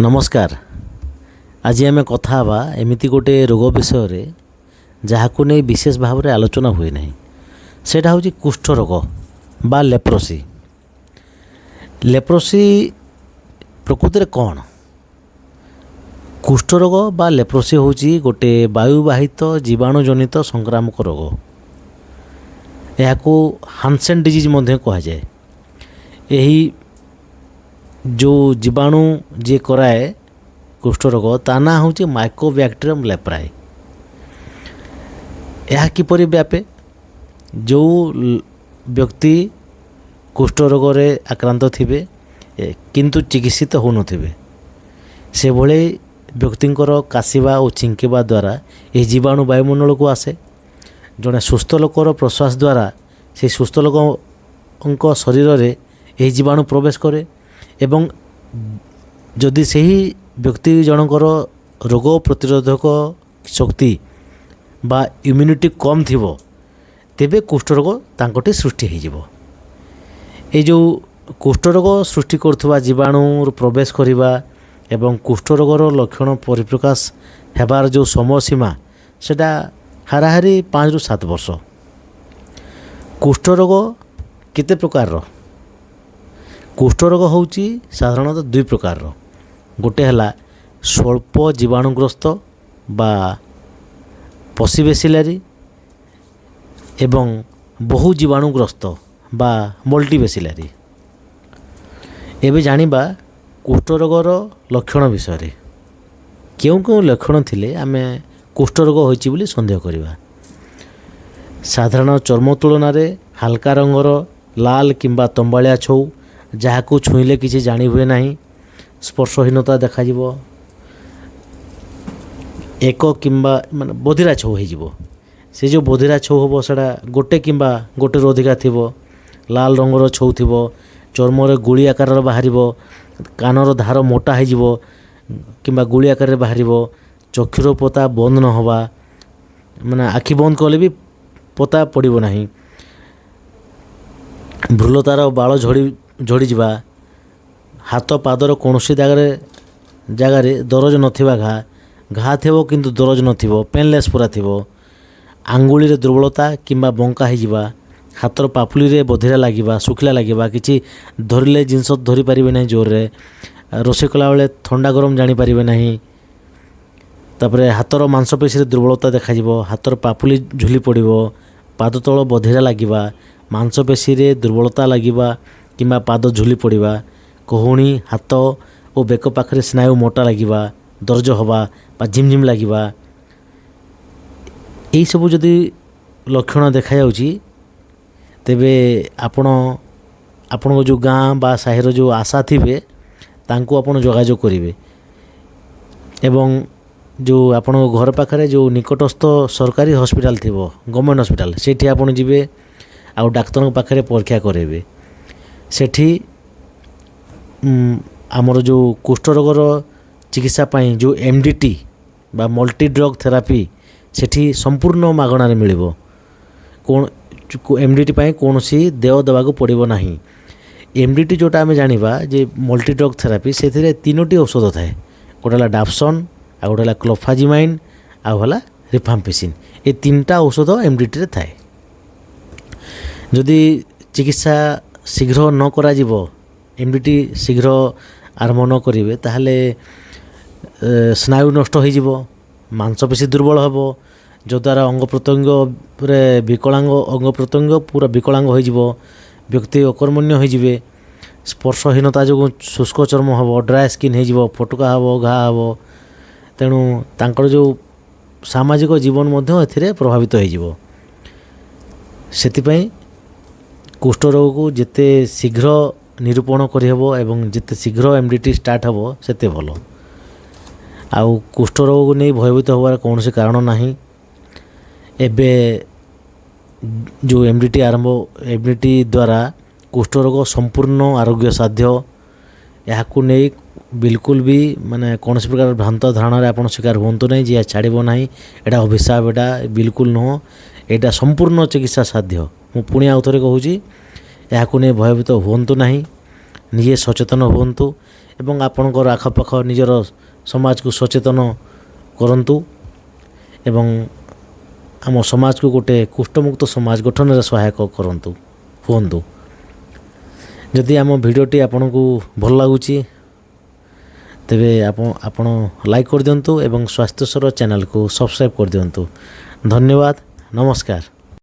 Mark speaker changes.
Speaker 1: नमस्कार। आज आम कथा हवा एमती गोटे रोग विषय जहाँ नहीं विशेष भाव में आलोचना हुए ना सेटा हूँ कुष्ठ रोग बा लेप्रोसी। लेप्रोसी प्रकृति में कौन? कुष्ठ रोग बा लेप्रोसी हूँ गोटे वायुवाहित जीवाणुजनित संक्रामक रोग। यह हानसेन डिजीज कह जाए। यही जो जीवाणु जी कराए कुष्ठ रोग ता ना हूँ माइकोबैक्टीरियम लेप्राए। यह किपरि व्यापे? जो व्यक्ति कुष्ठ रोग रे आक्रांत थिबे किंतु चिकित्सित हो नथिबे से भले व्यक्तिंकर काशिबा और छिंकिबा द्वारा यह जीवाणु वायुमंडल को आसे। जड़े सुस्थ लोकर प्रश्वास द्वारा से सुस्थ लोक शरीर रे यह जीवाणु प्रवेश करे एवं जदि सही व्यक्ति जनकर रोग प्रतिरोधक शक्ति बा इम्यूनिटी कम थिबो तेबे कुष्ठ रोग तांकोटी सृष्टि हो जिवो। ए जो कुष्ठ रोग सृष्टि करथुवा जीवाणु प्रवेश करिबा एवं कुष्ठ रोगर लक्षण परिप्रकाश हेबार जो समय सीमा सेटा हाराहारी 5 ରୁ 7 वर्ष। कुष्ठ रोग केते प्रकार रो? कुष्ठ रोग होउची साधारणतः 2 प्रकार रो। गोटे हला स्वल्प जीवाणुग्रस्त बा पसिबेसिलारी एवं बहु जीवाणुग्रस्त बा मल्टीबेसिलारी। एबे जानिबा कुष्ठ रोगर लक्षण विषय क्यों क्यों लक्षण थिले आमे कुष्ठ रोग होइची बोली संदेह करिबा। साधारण चर्म तुलन रे हल्का रंगर लाल किंबा तंबालिया छौ जहाँ को छुईले किसी जानी हुए नहीं। स्पर्शहीनता देखा जीवो। एक किंबा माने बधिरा छौ हो से जो बधिरा छौ हम सेटा गोटे किंबा गोटे अधिका थिबो। लाल रंगर छौ थिबो। चर्म रे गुड़ी आकार बाहर कानर धार मोटा हो किंबा गुड़ी आकार बाहर। चक्षुर पता बंद न हवा माने आखि बंद कले भी पता पड़ो ना। भ्रूलतार बाल झड़ी जावा। हाथ पादर कौन सी जगार दरज नथिबा घा थेबो किंतु दरज नथिबो पेनलेस पूरा थिबो। आंगुली रे दुर्बलता किंबा बंका हो हाथर पापुली रे बधिरा लगे शुखिला लगे किसी धरले जिनस धरी पारे ना। जोर रे रोषे कला बेले ठंडा गरम जानीपारे ना। तापरे हाथर मांसपेशी दुर्बलता देखा हाथर पापुली झुली पड़ो। पाद तल बधिरा लगे मांसपेशी रे दुर्बलता लगे किंबा पाद झुली पड़ा। कहूणी हाथ और बेक पाखे स्नायु मोटा लगे दर्ज हवा बा झिमझिम लगे यही सब जदि लक्षण देखा जाउची तेबे आपण जो गाँ बा साहिर जो आशा थिबे तांको आपण जोगाजोग करिवे एवं जो आपण घर पाखरे जो निकटस्थ सरकारी हॉस्पिटल थिबो गवर्नमेंट हॉस्पिटल सेठी आपण जिवे आउ डाक्तर पाखरे परीक्षा करेबे। सेठी आमर जो कुष्ठ रोगर चिकित्सा पाई जो एमडीटी बा मल्टी ड्रग थेरापी सेठी संपूर्ण मागणार मिलिबो। कोन एमडीटी पाई कोनोसी देय देवाको पड़िबो नाही। एमडीटी जोटा आमे जानिबा जे मल्टी ड्रग थेरापी सेथिरे 3टी औषध थाए। गोटेला डाप्सन आ गोटेला क्लोफाजिमाइन आ होला रिफाम्पिसिन। ए 3टा औषध एमडीटी रे थाए। जदि चिकित्सा शीघ्र न करा जिवो एमडीटी शीघ्र आरंभ न करेंगे ताहले स्नायु नष्ट हो जिवो मांसपेशी दुर्बल हेबो जद्वारा अंग प्रत्यंग रे विकलांग अंग प्रत्यंग पूरा विकलांग हो जिवो। व्यक्ति अकर्मण्य हो जिवे। स्पर्शहीनता जो शुष्क चर्म हेबो ड्राई स्किन हो जिवो फटका हेबो घा हेबो। तेणु तांकर जो सामाजिक जीवन मध्य एथिरे प्रभावित हो जिवो। सेतिपई कुष्ठ रोग को जिते शीघ्र निरूपण करहब एवं जिते शीघ्र एमडीटी स्टार्ट हम सेते भल। आउ कुष्ठ रोग को नहीं भयभीत होबार कौन से कारण नहीं। एबे जो एमडीटी आरंभ एमडीटी द्वारा कुष्ठ रोग संपूर्ण आरोग्य साध्य। यहाँ नहीं बिल्कुल भी माने कौन से प्रकार भ्रांत धारणा रे आपण शिकार होंतु नहीं जे छाड़ब ना। एटा अभिशाप एटा बिल्कुल नुह। एटा संपूर्ण चिकित्सा साध्य। मु पुणी आउ थे कहूँ यहाँ नहीं भयभीत हुंतु नहीं। निजे सचेतन हुंतु ଏବଂ ଆପଣଙ୍କର ଆଖପାଖ ନିଜର ସମାଜକୁ ସଚେତନ କରନ୍ତୁ ଏବଂ ଆମ ସମାଜକୁ ଗୋଟେ କୁଷ୍ଠମୁକ୍ତ ସମାଜ ଗଠନରେ ସହାୟକ ହୁଅନ୍ତୁ। ଯଦି ଆମ ଭିଡ଼ିଓଟି ଆପଣଙ୍କୁ ଭଲ ଲାଗୁଛି ତେବେ ଆପଣ ଲାଇକ୍ କରିଦିଅନ୍ତୁ ଏବଂ ସ୍ୱାସ୍ଥ୍ୟସର ଚ୍ୟାନେଲକୁ ସବସ୍କ୍ରାଇବ୍ କରିଦିଅନ୍ତୁ। ଧନ୍ୟବାଦ, ନମସ୍କାର।